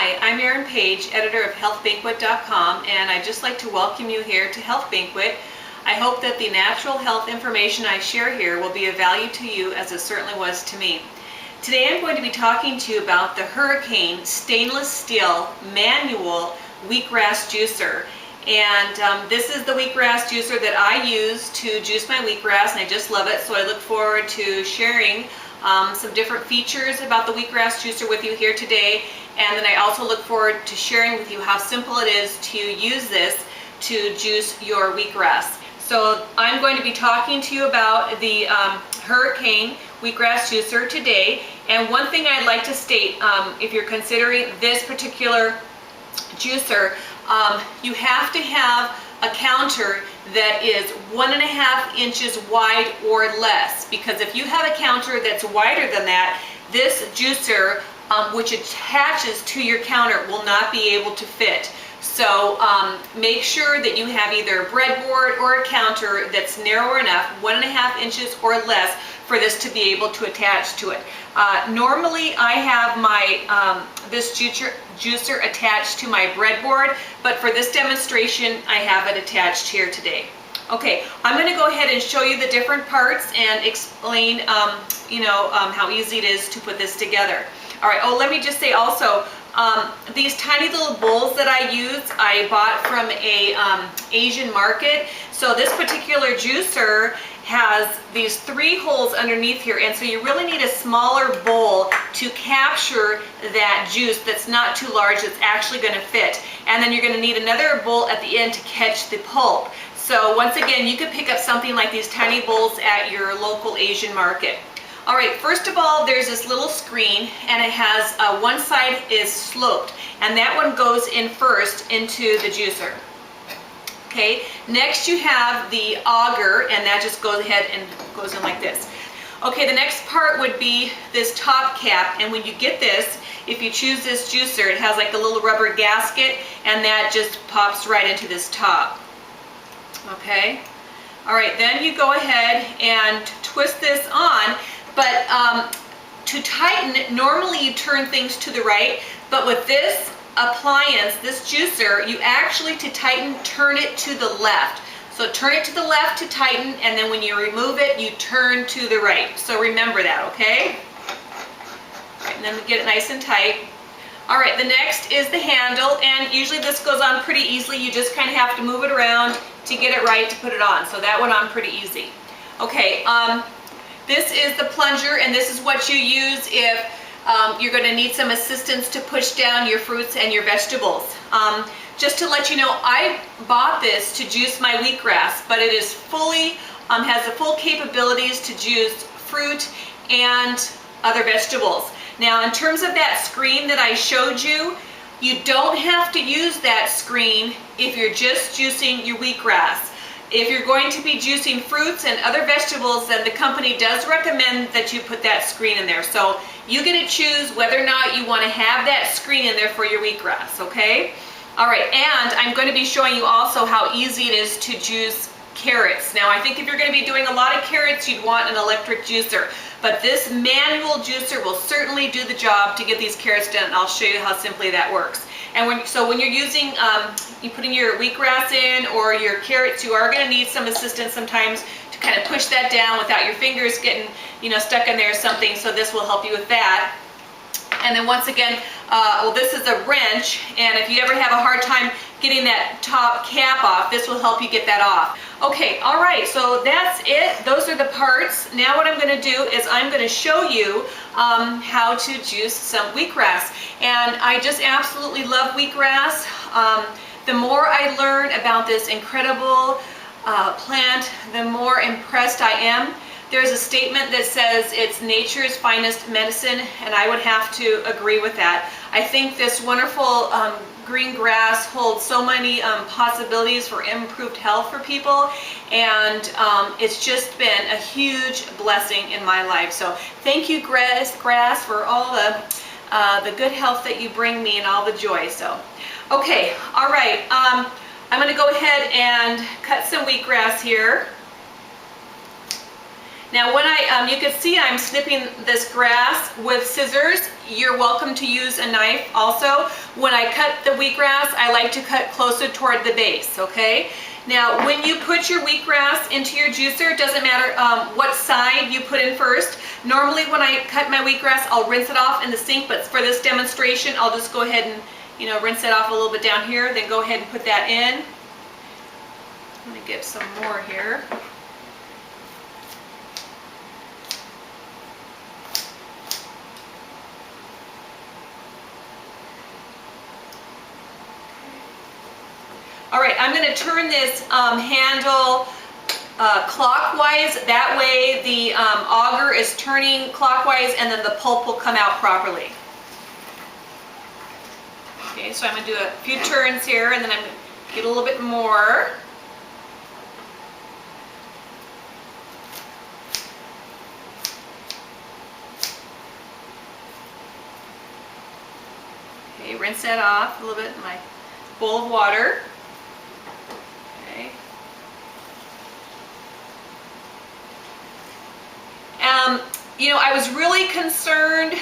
Hi, I'm Erin Page, editor of healthbanquet.com, and I'd just like to welcome you here to Health Banquet. I hope that the natural health information I share here will be of value to you as it certainly was to me. Today I'm going to be talking to you about the Hurricane stainless steel manual wheatgrass juicer. And this is the wheatgrass juicer that I use to juice my wheatgrass, and I just love it. So I look forward to sharing some different features about the wheatgrass juicer with you here today. And then I also look forward to sharing with you how simple it is to use this to juice your wheatgrass. So I'm going to be talking to you about the Hurricane wheatgrass juicer today. And one thing I'd like to state, if you're considering this particular juicer, you have to have a counter that is 1.5 inches wide or less, because if you have a counter that's wider than that, this juicer, which attaches to your counter, will not be able to fit. So make sure that you have either a breadboard or a counter that's narrow enough, 1.5 inches or less, for this to be able to attach to it. Normally I have my this juicer attached to my breadboard, but for this demonstration I have it attached here today. Okay, I'm going to go ahead and show you the different parts and explain how easy it is to put this together. Alright, let me just say also, these tiny little bowls that I use, I bought from a Asian market. So this particular juicer has these 3 holes underneath here, and so you really need a smaller bowl to capture that juice that's not too large, that's actually going to fit. And then you're going to need another bowl at the end to catch the pulp. So once again, you could pick up something like these tiny bowls at your local Asian market. Alright, first of all, there's this little screen, and it has one side is sloped, and that one goes in first into the juicer. Okay, next you have the auger, and that just goes ahead and goes in like this. Okay, the next part would be this top cap, and when you get this, if you choose this juicer, it has like a little rubber gasket, and that just pops right into this top. Okay, alright, then you go ahead and twist this on, but to tighten, normally you turn things to the right, but with this appliance, this juicer, you actually, to tighten, turn it to the left. So turn it to the left to tighten, and then when you remove it, you turn to the right. So remember that, okay? Right, and then we get it nice and tight. Alright, the next is the handle, and usually this goes on pretty easily. You just kind of have to move it around to get it right to put it on. So that went on pretty easy. Okay, this is the plunger, and this is what you use if you're going to need some assistance to push down your fruits and your vegetables. Just to let you know, I bought this to juice my wheatgrass, but it is fully, has the full capabilities to juice fruit and other vegetables. Now, in terms of that screen that I showed you, you don't have to use that screen if you're just juicing your wheatgrass. If you're going to be juicing fruits and other vegetables, then the company does recommend that you put that screen in there. So you get to choose whether or not you want to have that screen in there for your wheatgrass, okay? Alright, and I'm going to be showing you also how easy it is to juice carrots. Now, I think if you're going to be doing a lot of carrots, you'd want an electric juicer. But this manual juicer will certainly do the job to get these carrots done. I'll show you how simply that works. And when you're using, you putting your wheatgrass in or your carrots, you are going to need some assistance sometimes to kind of push that down without your fingers getting, stuck in there or something. So this will help you with that. And then once again, this is a wrench, and if you ever have a hard time getting that top cap off, this will help you get that off. Okay, alright, so that's it. Those are the parts. Now what I'm going to do is I'm going to show you how to juice some wheatgrass. And I just absolutely love wheatgrass. The more I learn about this incredible plant, the more impressed I am. There's a statement that says it's nature's finest medicine, and I would have to agree with that. I think this wonderful green grass holds so many possibilities for improved health for people, and it's just been a huge blessing in my life. So thank you, grass, for all the good health that you bring me and all the joy. So, okay, all right. I'm going to go ahead and cut some wheatgrass here. Now when you can see I'm snipping this grass with scissors. You're welcome to use a knife also. When I cut the wheatgrass, I like to cut closer toward the base, okay? Now when you put your wheatgrass into your juicer, it doesn't matter what side you put in first. Normally when I cut my wheatgrass, I'll rinse it off in the sink, but for this demonstration, I'll just go ahead and rinse it off a little bit down here, then go ahead and put that in. I'm going to get some more here. All right, I'm going to turn this handle clockwise. That way the auger is turning clockwise and then the pulp will come out properly. Okay, so I'm going to do a few turns here and then I'm going to get a little bit more. Okay, rinse that off a little bit in my bowl of water. Okay. I was really concerned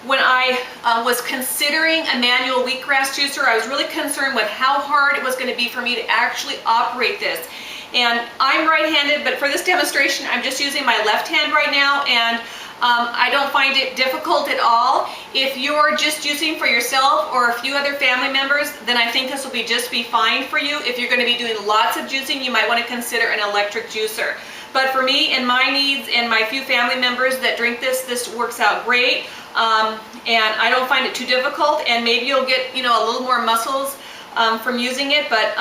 when I was considering a manual wheatgrass juicer. I was really concerned with how hard it was going to be for me to actually operate this. And I'm right-handed, but for this demonstration, I'm just using my left hand right now, and I don't find it difficult at all. If you're just using for yourself or a few other family members, then I think this will just be fine for you. If you're going to be doing lots of juicing, you might want to consider an electric juicer. But for me and my needs and my few family members that drink this works out great. And I don't find it too difficult, and maybe you'll get a little more muscles from using it, but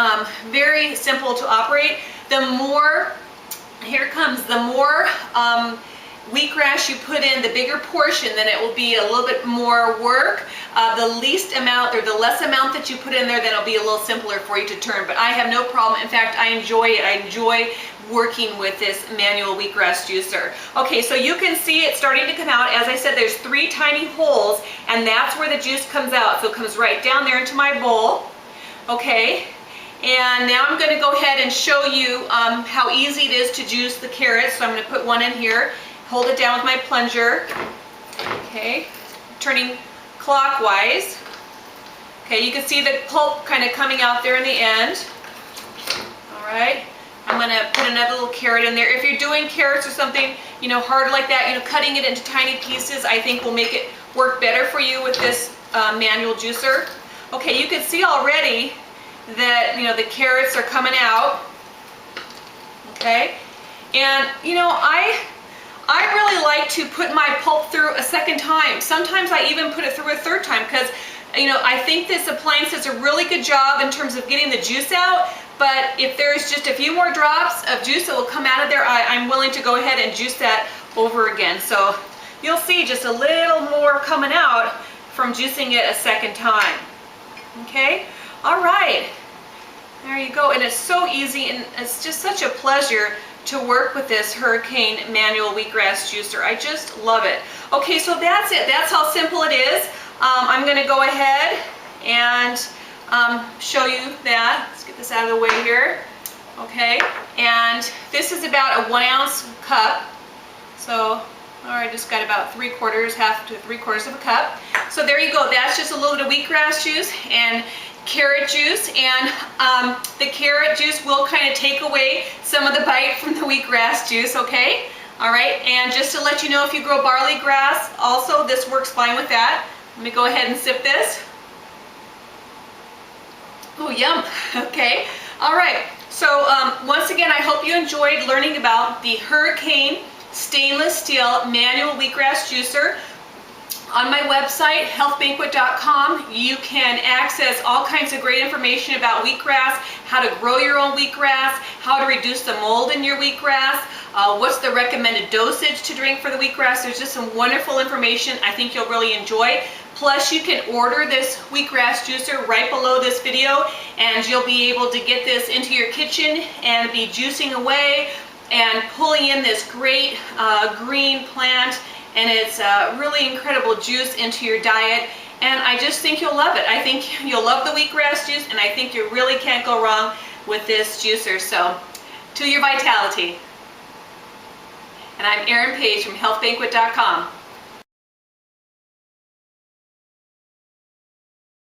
very simple to operate. The more wheatgrass you put in, the bigger portion, then it will be a little bit more work. The least amount or the less amount that you put in there, then it'll be a little simpler for you to turn. But I have no problem. In fact, I enjoy it. I enjoy working with this manual wheatgrass juicer. Okay, so you can see it starting to come out. As I said, there's 3 tiny holes, and that's where the juice comes out. So it comes right down there into my bowl. Okay, and now I'm going to go ahead and show you how easy it is to juice the carrots. So I'm going to put one in here, hold it down with my plunger. Okay, turning clockwise. Okay, you can see the pulp kind of coming out there in the end. All right. I'm going to put another little carrot in there. If you're doing carrots or something, hard like that, cutting it into tiny pieces, I think will make it work better for you with this manual juicer. Okay, you can see already that, the carrots are coming out. Okay, and, I really like to put my pulp through a second time. Sometimes I even put it through a third time because, I think this appliance does a really good job in terms of getting the juice out. But if there's just a few more drops of juice that will come out of there, I'm willing to go ahead and juice that over again. So you'll see just a little more coming out from juicing it a second time. Okay, all right, there you go. And it's so easy, and it's just such a pleasure to work with this Hurricane manual wheatgrass juicer. I just love it. Okay, so that's it. That's how simple it is. I'm going to go ahead and show you that. Let's get this out of the way here. Okay, and this is about a 1 ounce cup. So, I just got about half to 3/4 of a cup. So there you go. That's just a little bit of wheatgrass juice and carrot juice, and the carrot juice will kind of take away some of the bite from the wheatgrass juice. Okay, all right. And just to let you know, if you grow barley grass, also this works fine with that. Let me go ahead and sip this. Oh, yum. Okay. All right. So once again, I hope you enjoyed learning about the Hurricane stainless steel manual wheatgrass juicer. On my website, healthbanquet.com, you can access all kinds of great information about wheatgrass, how to grow your own wheatgrass, how to reduce the mold in your wheatgrass, what's the recommended dosage to drink for the wheatgrass. There's just some wonderful information I think you'll really enjoy. Plus, you can order this wheatgrass juicer right below this video, and you'll be able to get this into your kitchen and be juicing away and pulling in this great green plant, and it's really incredible juice into your diet. And I just think you'll love it. I think you'll love the wheatgrass juice, and I think you really can't go wrong with this juicer. So, to your vitality. And I'm Erin Page from healthbanquet.com.